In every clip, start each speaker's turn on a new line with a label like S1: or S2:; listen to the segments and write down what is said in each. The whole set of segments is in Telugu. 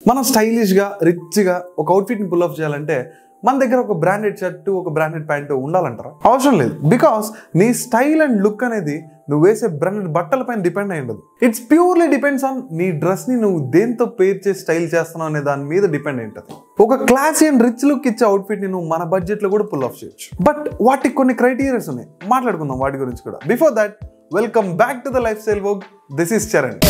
S1: మనం స్టైలిష్గా రిచ్గా ఒక అవుట్ఫిట్ని పుల్ ఆఫ్ చేయాలంటే మన దగ్గర ఒక బ్రాండెడ్ షర్టు ఒక బ్రాండెడ్ ప్యాంటు ఉండాలంటారా? అవసరం లేదు. బికాస్ నీ స్టైల్ అండ్ లుక్ అనేది నువ్వు వేసే బ్రాండెడ్ బట్టల పైన డిపెండ్ అయి ఉండదు. ఇట్స్ ప్యూర్లీ డిపెండ్స్ ఆన్ నీ డ్రెస్ని నువ్వు దేంతో పేర్ చేసి స్టైల్ చేస్తున్నావు అనే దాని మీద డిపెండ్ అయి ఉంటుంది. ఒక క్లాసీ అండ్ రిచ్ లుక్ ఇచ్చే అవుట్ఫిట్ని నువ్వు మన బడ్జెట్లో కూడా పుల్ ఆఫ్ చేయొచ్చు. బట్ వాటికి కొన్ని క్రైటీరియాస్ ఉన్నాయి, మాట్లాడుకుందాం వాటి గురించి కూడా. Before that, welcome back to the lifestyle vogue. This is Charan.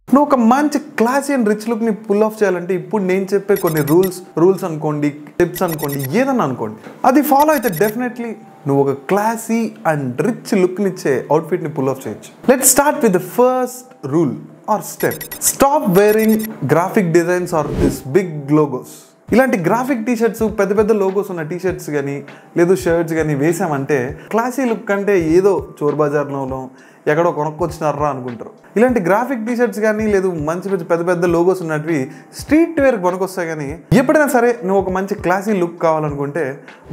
S1: నువ్వు ఒక మంచి క్లాసీ అండ్ రిచ్ లుక్ని పుల్ ఆఫ్ చేయాలంటే ఇప్పుడు నేను చెప్పే కొన్ని రూల్స్ అనుకోండి, టిప్స్ అనుకోండి, ఏదన్నా అనుకోండి, అది ఫాలో అయితే డెఫినెట్లీ నువ్వు ఒక క్లాసీ అండ్ రిచ్ లుక్ని ఇచ్చే అవుట్ఫిట్ని పుల్ ఆఫ్ చేయొచ్చు. Let's start with the first rule or step. Stop wearing graphic designs or this big logos. ఇలాంటి గ్రాఫిక్ టీషర్ట్స్, పెద్ద పెద్ద లోగోస్ ఉన్న టీషర్ట్స్ కానీ లేదు షర్ట్స్ కానీ వేసామంటే క్లాసీ లుక్ అంటే ఏదో చోర్ బజార్లోనో ఎక్కడో కొనుక్కొచ్చినారా అనుకుంటారు. ఇలాంటి గ్రాఫిక్ టీషర్ట్స్ కానీ లేదు మంచి పెద్ద పెద్ద లోగోస్ ఉన్నటివి స్ట్రీట్ వేర్కి కొనుక్కొస్తాయి. కానీ ఎప్పుడైనా సరే నువ్వు ఒక మంచి క్లాసీ లుక్ కావాలనుకుంటే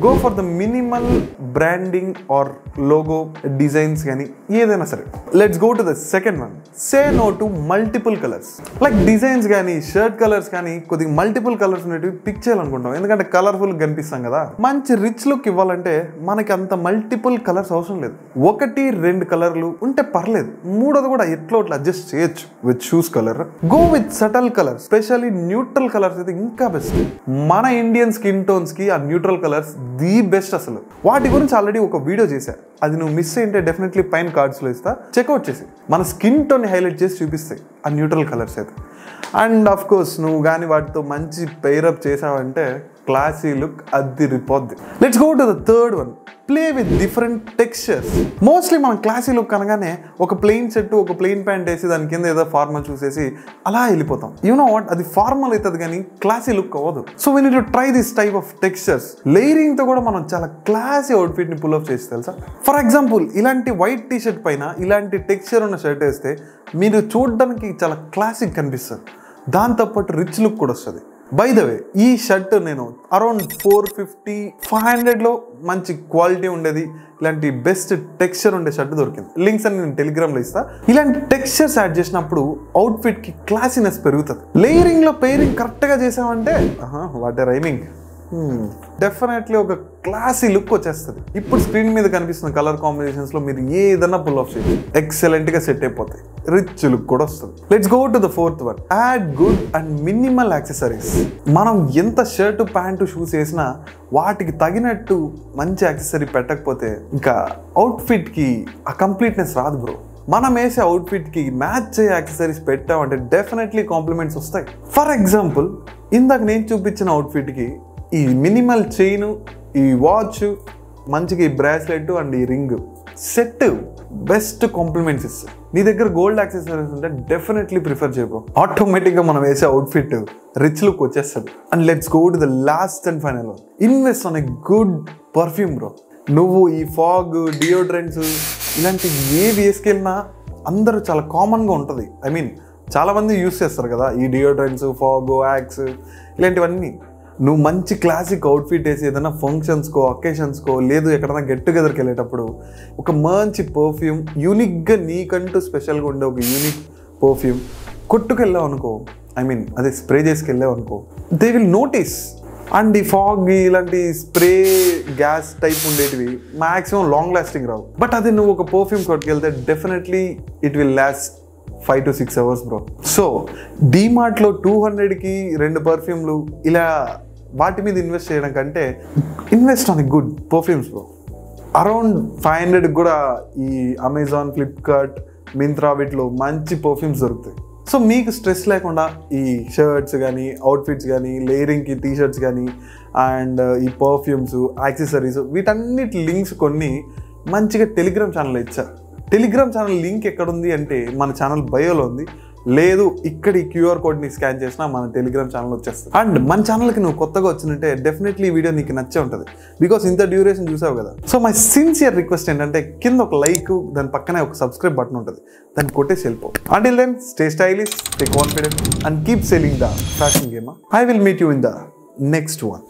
S1: go for the minimal branding or logo designs కానీ ఏదైనా సరే. Let's go to the second one. Say no to multiple colours. Like designs కానీ షర్ట్ కలర్స్ కానీ కొద్దిగా మల్టిపుల్ కలర్స్ ఉన్నవి పిక్ చేయాలనుకుంటాం, ఎందుకంటే కలర్ఫుల్ కనిపిస్తాం కదా. మంచి రిచ్ లుక్ ఇవ్వాలంటే మనకి అంత మల్టిపుల్ కలర్స్ అవసరం లేదు. 1-2 కలర్లు ఉంటే పర్లేదు, మూడోది కూడా ఎట్లా అడ్జస్ట్ చేయొచ్చు. With shoes colour go with subtle colour, specially neutral colours అయితే ఇంకా బెస్ట్. మన ఇండియన్ స్కిన్ టోన్స్ కి ఆ న్యూట్రల్ కలర్స్ ది బెస్ట్. అసలు వాటి గురించి ఆల్రెడీ ఒక వీడియో చేశా, అది నువ్వు మిస్ అయింటే డెఫినెట్లీ పైన కార్డ్స్లో ఇస్తా, చెక్అవుట్ చేసి. మన స్కిన్ టోన్ హైలైట్ చేసి చూపిస్తాయి ఆ న్యూట్రల్ కలర్స్ అయితే. అండ్ ఆఫ్ కోర్స్ నువ్వు కానీ వాటితో మంచి పెయిరప్ చేసావంటే క్లాసీ లుక్ అదిరిపోద్ది. Let's go to the third one. Play with different textures. Mostly మనం క్లాసీ లుక్ అనగానే ఒక ప్లెయిన్ షర్ట్ ఒక ప్లెయిన్ ప్యాంట్ వేసి దాని కింద ఏదో ఫార్మల్ చూసేసి అలా వెళ్ళిపోతాం. యు నో వాట్, అది ఫార్మల్ అవుతుంది కానీ క్లాసీ లుక్ అవ్వదు. So we need to try this type of textures. Layering తో కూడా మనం చాలా క్లాసీ అవుట్ఫిట్ ని పుల్ ఆఫ్ చేసి తెలుసా. ఫర్ ఎగ్జాంపుల్, ఇలాంటి వైట్ టీ షర్ట్ పైన ఇలాంటి టెక్స్చర్ ఉన్న షర్ట్ వేస్తే మీరు చూడడానికి చాలా క్లాసిక్ కనిపిస్తుంది, దాంతోపాటు రిచ్ లుక్ కూడా వస్తుంది. బై ద వే, ఈ షర్ట్ నేను అరౌండ్ 450-500లో మంచి క్వాలిటీ ఉండేది, ఇలాంటి బెస్ట్ టెక్స్చర్ ఉండే షర్ట్ దొరికింది. లింక్స్ అని నేను టెలిగ్రామ్లో ఇస్తా. ఇలాంటి టెక్స్చర్స్ యాడ్ చేసినప్పుడు అవుట్ఫిట్కి క్లాసీనెస్ పెరుగుతుంది. లేయరింగ్లో పెయిరింగ్ కరెక్ట్గా చేసామంటే వాట్ ఏ రైమింగ్, డెఫినెట్లీ ఒక క్లాసీ లుక్ వచ్చేస్తుంది. ఇప్పుడు స్క్రీన్ మీద కనిపిస్తున్న కలర్ కాంబినేషన్స్లో మీరు ఏదన్నా పుల్ ఆఫ్ చేయండి, ఎక్సలెంట్గా సెట్ అయిపోతాయి, రిచ్ లుక్ కూడా వస్తుంది. Let's go to the fourth one. Add good and minimal accessories. మనం ఎంత షర్టు ప్యాంటు షూస్ వేసినా వాటికి తగినట్టు మంచి యాక్సెసరీ పెట్టకపోతే ఇంకా అవుట్ఫిట్కి ఆ కంప్లీట్నెస్ రాదు బ్రో. మనం వేసే అవుట్ఫిట్కి మ్యాచ్ అయ్యే యాక్సెసరీస్ పెట్టామంటే డెఫినెట్లీ కాంప్లిమెంట్స్ వస్తాయి. ఫర్ ఎగ్జాంపుల్, ఇందాక నేను చూపించిన అవుట్ఫిట్కి ఈ మినిమల్ చైన్, ఈ వాచ్, మంచిగా ఈ బ్రాస్లెట్ అండ్ ఈ రింగ్ సెట్ బెస్ట్ కాంప్లిమెంట్స్ ఇస్తాయి. నీ దగ్గర గోల్డ్ యాక్సెసరీస్ ఉంటే డెఫినెట్లీ ప్రిఫర్ చేయబో. ఆటోమేటిక్గా మనం వేసే అవుట్ఫిట్ రిచ్ లుక్ వచ్చేస్తుంది. And let's go to the last and final one. Invest on a good perfume bro. నువ్వు ఈ ఫాగ్, డియోడ్రెంట్స్ ఇలాంటి ఏవి వేసుకెళ్ళినా అందరూ చాలా కామన్గా ఉంటుంది. ఐ మీన్ చాలామంది యూస్ చేస్తారు కదా ఈ డియోడ్రెంట్స్, ఫాగ్, యాక్స్ ఇలాంటివన్నీ. నువ్వు మంచి క్లాసిక్ అవుట్ఫిట్ వేసి ఏదైనా ఫంక్షన్స్కో, అకేషన్స్కో, లేదు ఎక్కడైనా గెట్ టుగెదర్కి వెళ్ళేటప్పుడు ఒక మంచి పర్ఫ్యూమ్, యూనిక్గా నీకంటూ స్పెషల్గా ఉండే ఒక యూనిక్ పర్ఫ్యూమ్ కొట్టుకెళ్ళావు అనుకో, ఐ మీన్ అదే స్ప్రే చేసుకెళ్ళావు అనుకో, దే విల్ నోటీస్. అండ్ ఈ ఫాగ్ ఇలాంటి స్ప్రే గ్యాస్ టైప్ ఉండేటివి మ్యాక్సిమం లాంగ్ లాస్టింగ్ రావు. బట్ అది నువ్వు ఒక పర్ఫ్యూమ్ కొట్టుకెళ్తే definitely it will last 5 to 6 hours bro. So డీమార్ట్లో 200కి 2 పర్ఫ్యూమ్లు ఇలా వాటి మీద ఇన్వెస్ట్ చేయడం కంటే invest on good perfumes bro. Around 500కి కూడా ఈ అమెజాన్, ఫ్లిప్కార్ట్, మింత్రా వీటిలో మంచి పర్ఫ్యూమ్స్ దొరుకుతాయి. సో మీకు స్ట్రెస్ లేకుండా ఈ షర్ట్స్ కానీ, అవుట్ఫిట్స్ కానీ, లేయరింగ్కి టీషర్ట్స్ కానీ అండ్ ఈ పర్ఫ్యూమ్స్, యాక్సెసరీస్ వీటన్నిటి లింక్స్ కొన్ని మంచిగా టెలిగ్రామ్ ఛానల్లో ఇచ్చారు. టెలిగ్రామ్ ఛానల్ లింక్ ఎక్కడుంది అంటే మన ఛానల్ బయోలో ఉంది. లేదు ఇక్కడ ఈ క్యూఆర్ కోడ్ని స్కాన్ చేసినా మన టెలిగ్రామ్ ఛానల్ వచ్చేస్తుంది. అండ్ మన ఛానల్కి నువ్వు కొత్తగా వచ్చినట్టే డెఫినెట్లీ ఈ వీడియో నీకు నచ్చే ఉంటుంది, బికాస్ ఇంత డ్యూరేషన్ చూసావు కదా. సో మై సిన్సియర్ రిక్వెస్ట్ ఏంటంటే కింద ఒక లైక్, దాని పక్కనే ఒక సబ్స్క్రైబ్ బటన్ ఉంటుంది, దాన్ని కొట్టేసి వెళ్ళిపో. Until then, stay stylish, stay confident, and keep selling the fashion game. I will meet you in the next one.